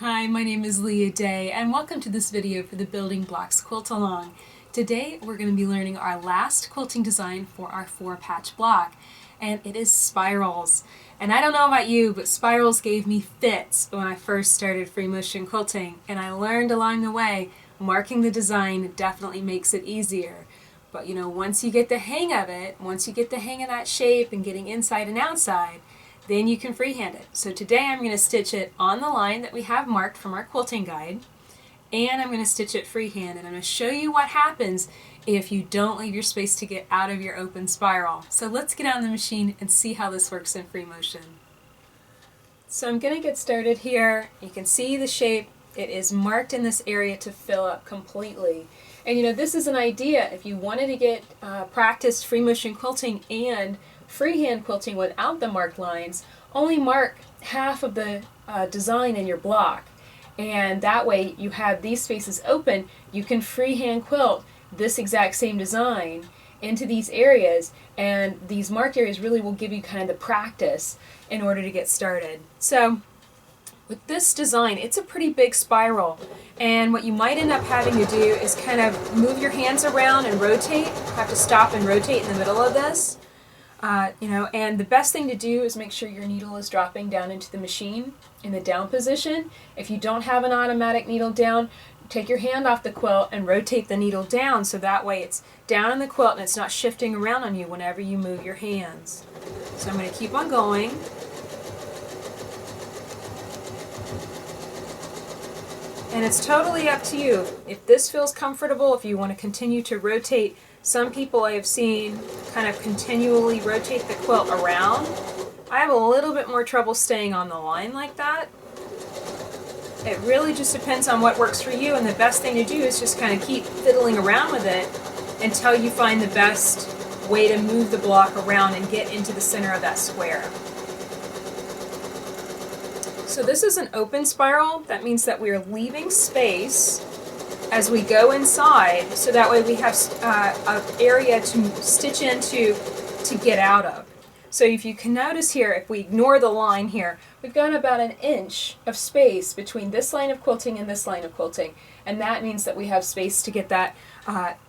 Hi, my name is Leah Day, and welcome to this video for the Building Blocks Quilt Along. Today we're going to be learning our last quilting design for our 4-patch block, and it is spirals. And I don't know about you, but spirals gave me fits when I first started free motion quilting, and I learned along the way marking the design definitely makes it easier. But you know, once you get the hang of it, once you get the hang of that shape and getting inside and outside, then you can freehand it. So today I'm going to stitch it on the line that we have marked from our quilting guide, and I'm going to stitch it freehand, and I'm going to show you what happens if you don't leave your space to get out of your open spiral. So let's get on the machine and see how this works in free motion. So I'm going to get started here. You can see the shape. It is marked in this area to fill up completely. And you know, this is an idea if you wanted to get practice free motion quilting and freehand quilting without the marked lines. Only mark half of the design in your block, and that way you have these spaces open. You can freehand quilt this exact same design into these areas, and these marked areas really will give you kind of the practice in order to get started. So with this design, it's a pretty big spiral, and what you might end up having to do is kind of move your hands around and rotate. Have to stop and rotate in the middle of this. And the best thing to do is make sure your needle is dropping down into the machine in the down position. If you don't have an automatic needle down, take your hand off the quilt and rotate the needle down so that way it's down in the quilt and it's not shifting around on you whenever you move your hands. So I'm going to keep on going. And it's totally up to you. If this feels comfortable, if you want to continue to rotate. Some people I have seen kind of continually rotate the quilt around. I have a little bit more trouble staying on the line like that. It really just depends on what works for you, and the best thing to do is just kind of keep fiddling around with it until you find the best way to move the block around and get into the center of that square. So this is an open spiral. That means that we're leaving space as we go inside, so that way we have an area to stitch into to get out of. So if you can notice here, if we ignore the line here, we've got about an inch of space between this line of quilting and this line of quilting, and that means that we have space to get that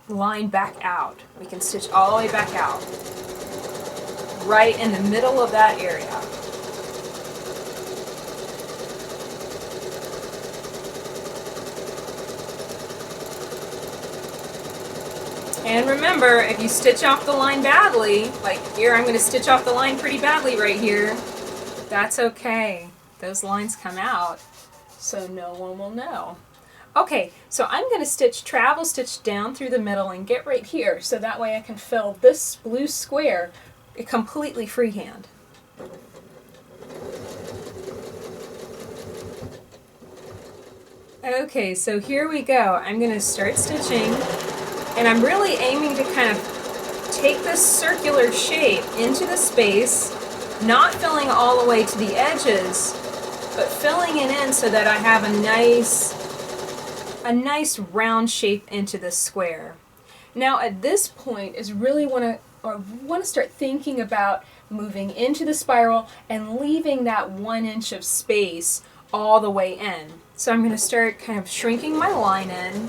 line back out. We can stitch all the way back out, right in the middle of that area. And remember, if you stitch off the line badly, like here I'm going to stitch off the line pretty badly right here, that's okay. Those lines come out, so no one will know. Okay, so I'm going to travel stitch down through the middle and get right here, so that way I can fill this blue square completely freehand. Okay, so here we go. I'm going to start stitching. And I'm really aiming to kind of take this circular shape into the space, not filling all the way to the edges, but filling it in so that I have a nice round shape into this square. Now at this point is really want to start thinking about moving into the spiral and leaving that 1 inch of space all the way in. So I'm going to start kind of shrinking my line in.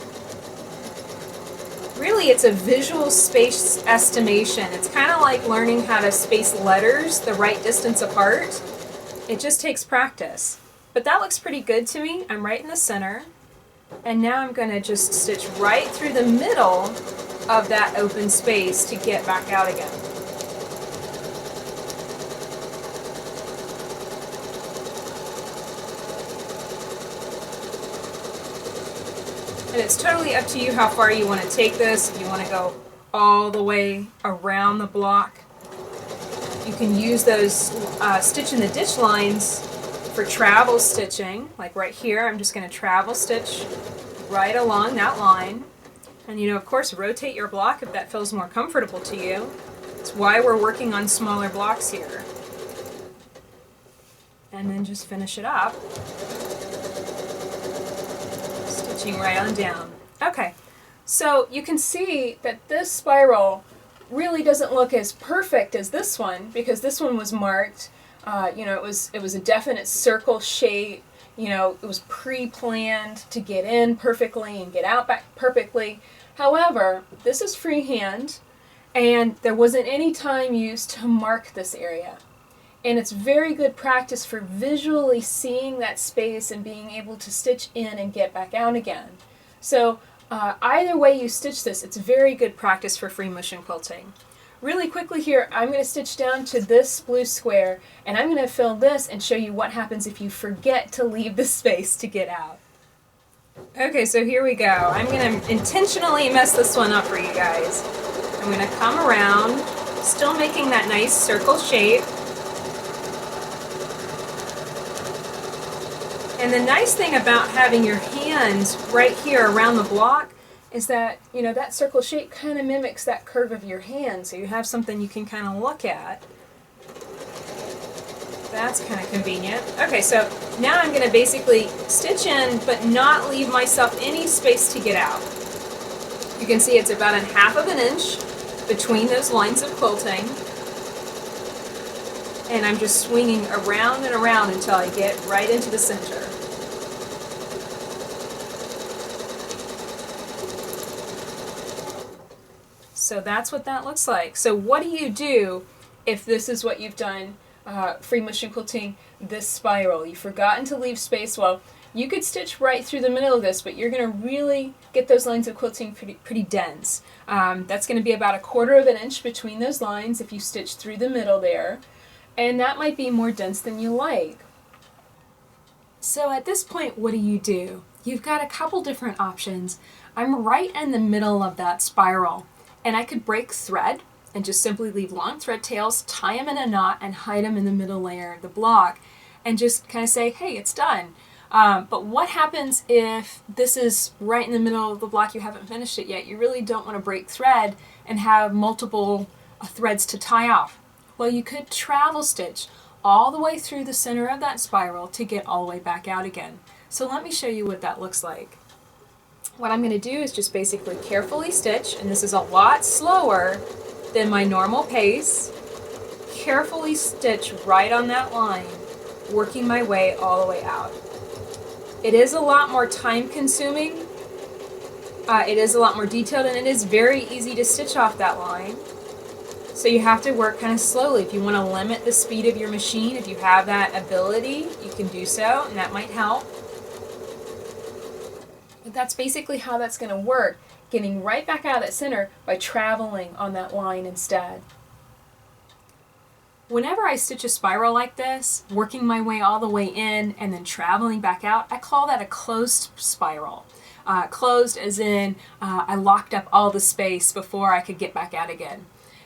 Really, it's a visual space estimation. It's kind of like learning how to space letters the right distance apart. It just takes practice. But that looks pretty good to me. I'm right in the center. And now I'm going to just stitch right through the middle of that open space to get back out again. And it's totally up to you how far you want to take this. If you want to go all the way around the block, you can use those stitch in the ditch lines for travel stitching. Like right here, I'm just going to travel stitch right along that line. And you know, of course, rotate your block if that feels more comfortable to you. It's why we're working on smaller blocks here. And then just finish it up. Right on down. Okay, so you can see that this spiral really doesn't look as perfect as this one, because this one was marked. It was a definite circle shape. you know, it was pre-planned to get in perfectly and get out back perfectly. However, this is freehand, and there wasn't any time used to mark this area. And it's very good practice for visually seeing that space and being able to stitch in and get back out again. So either way you stitch this, it's very good practice for free motion quilting. Really quickly here, I'm going to stitch down to this blue square, and I'm going to fill this and show you what happens if you forget to leave the space to get out. Okay, so here we go. I'm going to intentionally mess this one up for you guys. I'm going to come around, still making that nice circle shape. And the nice thing about having your hands right here around the block is that, you know, that circle shape kind of mimics that curve of your hand, so you have something you can kind of look at. That's kind of convenient. Okay, so now I'm going to basically stitch in but not leave myself any space to get out. You can see it's about 1/2 inch between those lines of quilting. And I'm just swinging around and around until I get right into the center. So that's what that looks like. So what do you do if this is what you've done, free motion quilting this spiral? You've forgotten to leave space. Well, you could stitch right through the middle of this, but you're going to really get those lines of quilting pretty dense. That's going to be about 1/4 inch between those lines if you stitch through the middle there. And that might be more dense than you like. So at this point, what do? You've got a couple different options. I'm right in the middle of that spiral, and I could break thread and just simply leave long thread tails, tie them in a knot, and hide them in the middle layer of the block, and just kind of say, hey, it's done. But what happens if this is right in the middle of the block, you haven't finished it yet? You really don't want to break thread and have multiple threads to tie off. Well, you could travel stitch all the way through the center of that spiral to get all the way back out again. So let me show you what that looks like. What I'm going to do is just basically carefully stitch, and this is a lot slower than my normal pace. Carefully stitch right on that line, working my way all the way out. It is a lot more time consuming, it is a lot more detailed, and it is very easy to stitch off that line. So you have to work kind of slowly. If you want to limit the speed of your machine, if you have that ability, you can do so, and that might help. But that's basically how that's going to work, getting right back out at center by traveling on that line instead. Whenever I stitch a spiral like this, working my way all the way in and then traveling back out, I call that a closed spiral. Closed as in I locked up all the space before I could get back out again.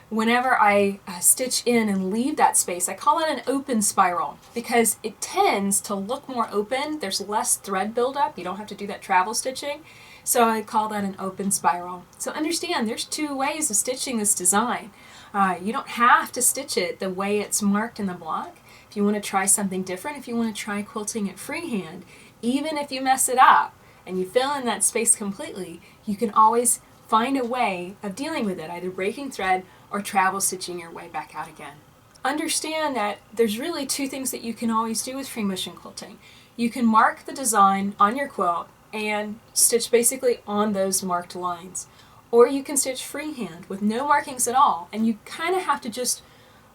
Whenever I stitch in and leave that space, I call it an open spiral because it tends to look more open. There's less thread buildup. You don't have to do that travel stitching. So I call that an open spiral. So understand, there's 2 ways of stitching this design. You don't have to stitch it the way it's marked in the block. If you want to try something different, if you want to try quilting it freehand, even if you mess it up and you fill in that space completely, you can always find a way of dealing with it, either breaking thread or travel stitching your way back out again. Understand that there's really 2 things that you can always do with free motion quilting. You can mark the design on your quilt and stitch basically on those marked lines. Or you can stitch freehand with no markings at all, and you kind of have to just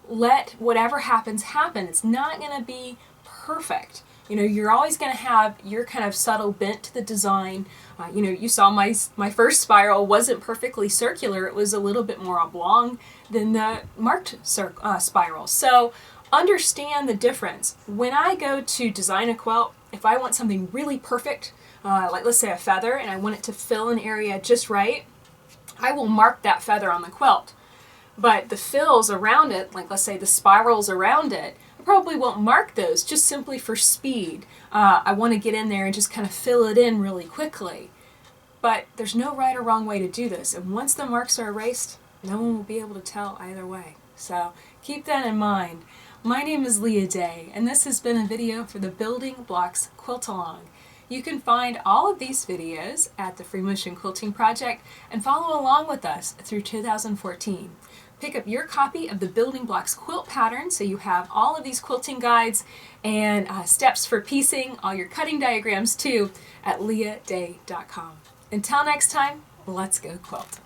let whatever happens happen. It's not going to be perfect. You know, you're always going to have your kind of subtle bent to the design. You know, you saw my first spiral wasn't perfectly circular. It was a little bit more oblong than the marked spiral. So understand the difference. When I go to design a quilt, if I want something really perfect, like let's say a feather, and I want it to fill an area just right, I will mark that feather on the quilt. But the fills around it, like let's say the spirals around it, I probably won't mark those just simply for speed. I want to get in there and just kind of fill it in really quickly. But there's no right or wrong way to do this. And once the marks are erased, no one will be able to tell either way. So keep that in mind. My name is Leah Day, and this has been a video for the Building Blocks Quilt Along. You can find all of these videos at the Free Motion Quilting Project and follow along with us through 2014. pick up your copy of the Building Blocks quilt pattern so you have all of these quilting guides and steps for piecing, all your cutting diagrams too, at leahday.com. Until next time, let's go quilt.